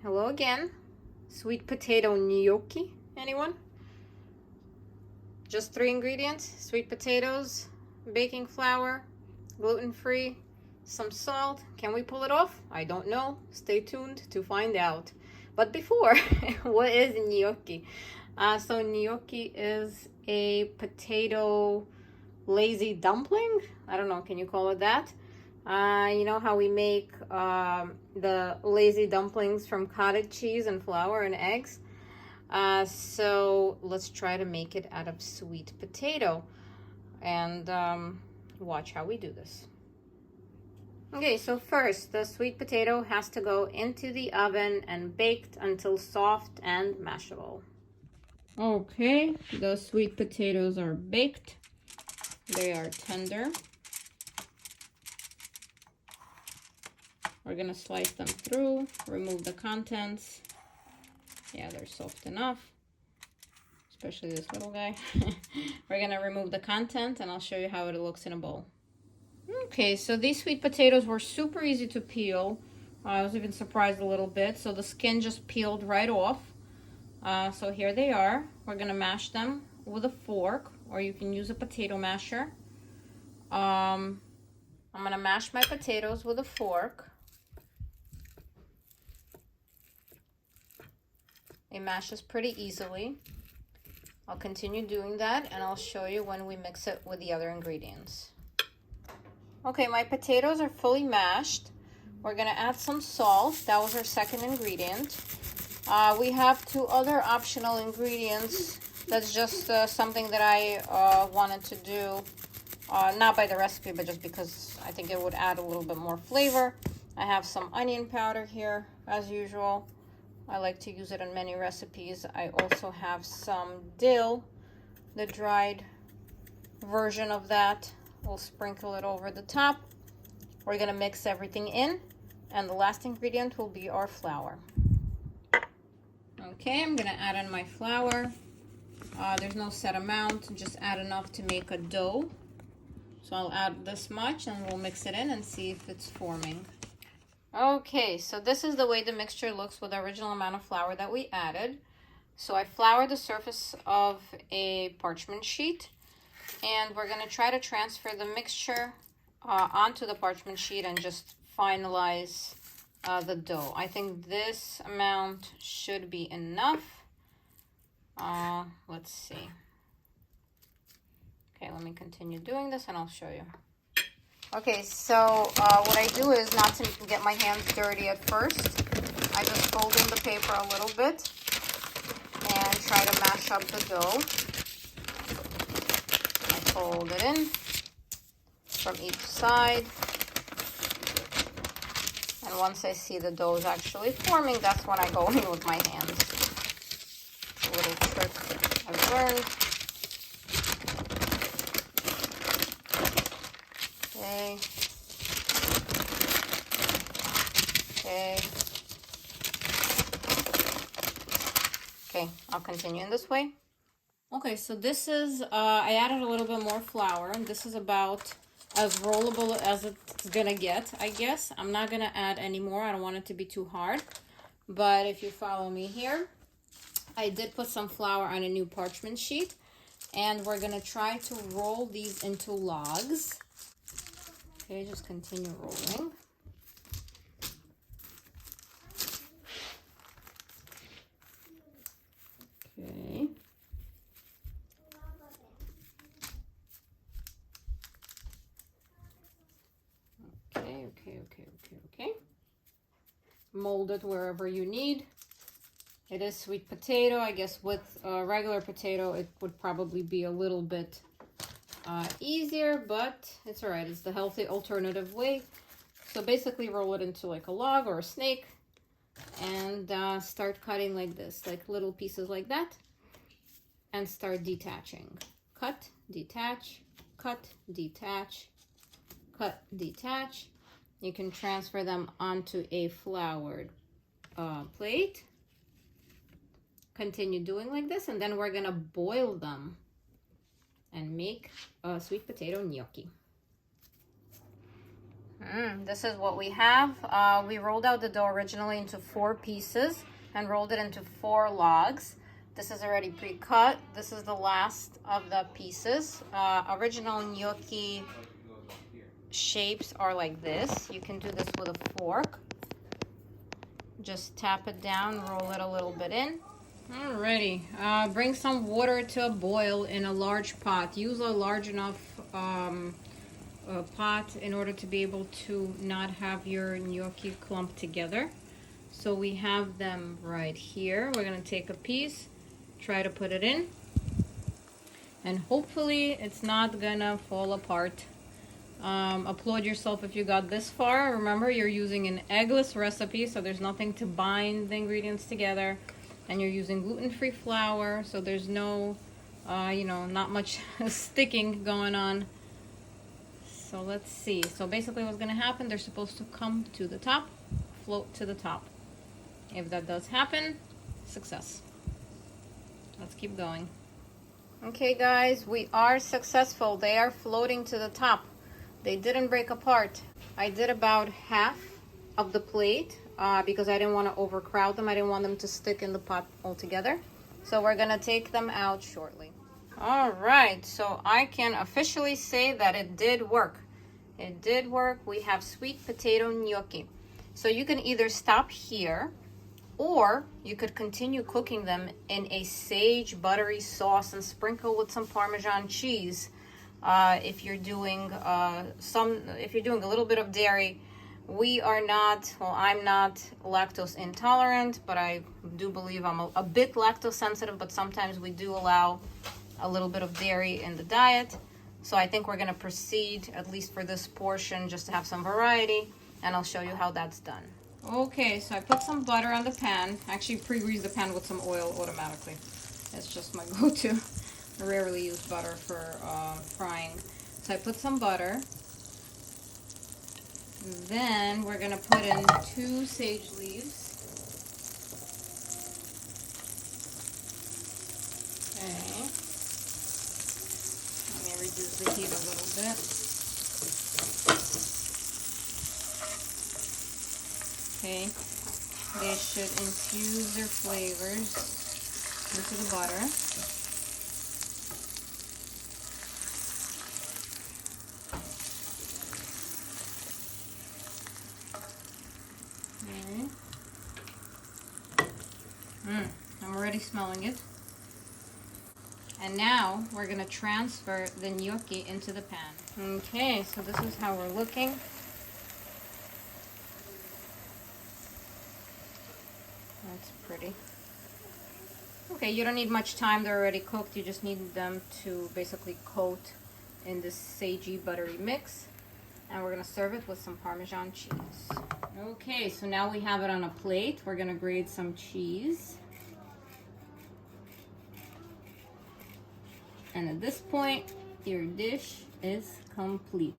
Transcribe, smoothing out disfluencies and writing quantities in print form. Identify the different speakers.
Speaker 1: Hello again. Sweet potato gnocchi. Anyone? Just 3 ingredients: sweet potatoes, baking flour, gluten-free, some salt. Can we pull it off? I don't know. Stay tuned to find out. But before, what is gnocchi? So gnocchi is a potato lazy dumpling. I don't know, can you call it that? You know how we make the lazy dumplings from cottage cheese and flour and eggs? So let's try to make it out of sweet potato and watch how we do this. Okay, so first the sweet potato has to go into the oven and baked until soft and mashable. Okay, the sweet potatoes are baked. They are tender. We're gonna slice them through, remove the contents. Yeah, they're soft enough, especially this little guy. We're gonna remove the content and I'll show you how it looks in a bowl. Okay, so these sweet potatoes were super easy to peel. I was even surprised a little bit. So the skin just peeled right off. So here they are. We're gonna mash them with a fork, or you can use a potato masher. I'm gonna mash my potatoes with a fork. It mashes pretty easily. I'll continue doing that and I'll show you when we mix it with the other ingredients. Okay, my potatoes are fully mashed. We're gonna add some salt. That was our second ingredient. We have 2 other optional ingredients. That's just something that I wanted to do, not by the recipe, but just because I think it would add a little bit more flavor. I have some onion powder here, as usual. I like to use it in many recipes. I also have some dill, the dried version of that. We'll sprinkle it over the top. We're gonna mix everything in, and the last ingredient will be our flour. Okay, I'm gonna add in my flour. There's no set amount, just add enough to make a dough. So I'll add this much and we'll mix it in and see if it's forming. Okay, so this is the way the mixture looks with the original amount of flour that we added. So I floured the surface of a parchment sheet, and we're gonna try to transfer the mixture onto the parchment sheet and just finalize the dough. I think this amount should be enough. Let's see. Okay, let me continue doing this and I'll show you. Okay, so what I do is, not to get my hands dirty at first, I just fold in the paper a little bit and try to mash up the dough. I fold it in from each side. And once I see the dough is actually forming, that's when I go in with my hands. It's a little trick I've learned. Okay. Okay. Okay, I'll continue in this way. Okay, so this is, I added a little bit more flour, and this is about as rollable as it's gonna get, I guess. I'm not gonna add any more. I don't want it to be too hard. But if you follow me here, I did put some flour on a new parchment sheet, and we're gonna try to roll these into logs. Okay, just continue rolling. Okay. Okay. Mold it wherever you need. It is sweet potato. I guess with regular potato, it would probably be a little bit easier, but it's all right. It's the healthy alternative way. So basically roll it into like a log or a snake and start cutting like this, like little pieces like that, and start detaching. Cut, detach, cut, detach, cut, detach. You can transfer them onto a floured plate. Continue doing like this, and then we're gonna boil them and make sweet potato gnocchi. This is what we have. We rolled out the dough originally into 4 pieces and rolled it into 4 logs. This is already pre-cut. This is the last of the pieces. Original gnocchi shapes are like this. You can do this with a fork. Just tap it down, roll it a little bit in. Alrighty, bring some water to a boil in a large pot. Use a large enough pot in order to be able to not have your gnocchi clump together. So we have them right here. We're gonna take a piece, try to put it in, and hopefully it's not gonna fall apart. Applaud yourself if you got this far. Remember, you're using an eggless recipe, so there's nothing to bind the ingredients together, and you're using gluten-free flour, so there's no not much sticking going on. So let's see. So basically what's gonna happen, they're supposed to come to the top, float to the top. If that does happen, success. Let's keep going. Okay guys, we are successful. They are floating to the top. They didn't break apart. I did about half of the plate because I didn't want to overcrowd them. I didn't want them to stick in the pot altogether. So we're gonna take them out shortly. All right, so I can officially say that it did work. It did work. We have sweet potato gnocchi. So you can either stop here, or you could continue cooking them in a sage buttery sauce and sprinkle with some Parmesan cheese. If you're doing a little bit of dairy. We are not, well, I'm not lactose intolerant, but I do believe I'm a bit lactose sensitive, but sometimes we do allow a little bit of dairy in the diet. So I think we're gonna proceed, at least for this portion, just to have some variety, and I'll show you how that's done. Okay, so I put some butter on the pan. I actually pre-grease the pan with some oil automatically. It's just my go-to. I rarely use butter for frying. So I put some butter. Then we're gonna put in 2 sage leaves. Okay. Let me reduce the heat a little bit. Okay. They should infuse their flavors into the butter. I'm already smelling it. And now we're gonna transfer the gnocchi into the pan. Okay, so this is how we're looking. That's pretty. Okay, you don't need much time. They're already cooked. You just need them to basically coat in this sagey buttery mix. And we're gonna serve it with some Parmesan cheese. Okay, so now we have it on a plate. We're gonna grate some cheese. And at this point, your dish is complete.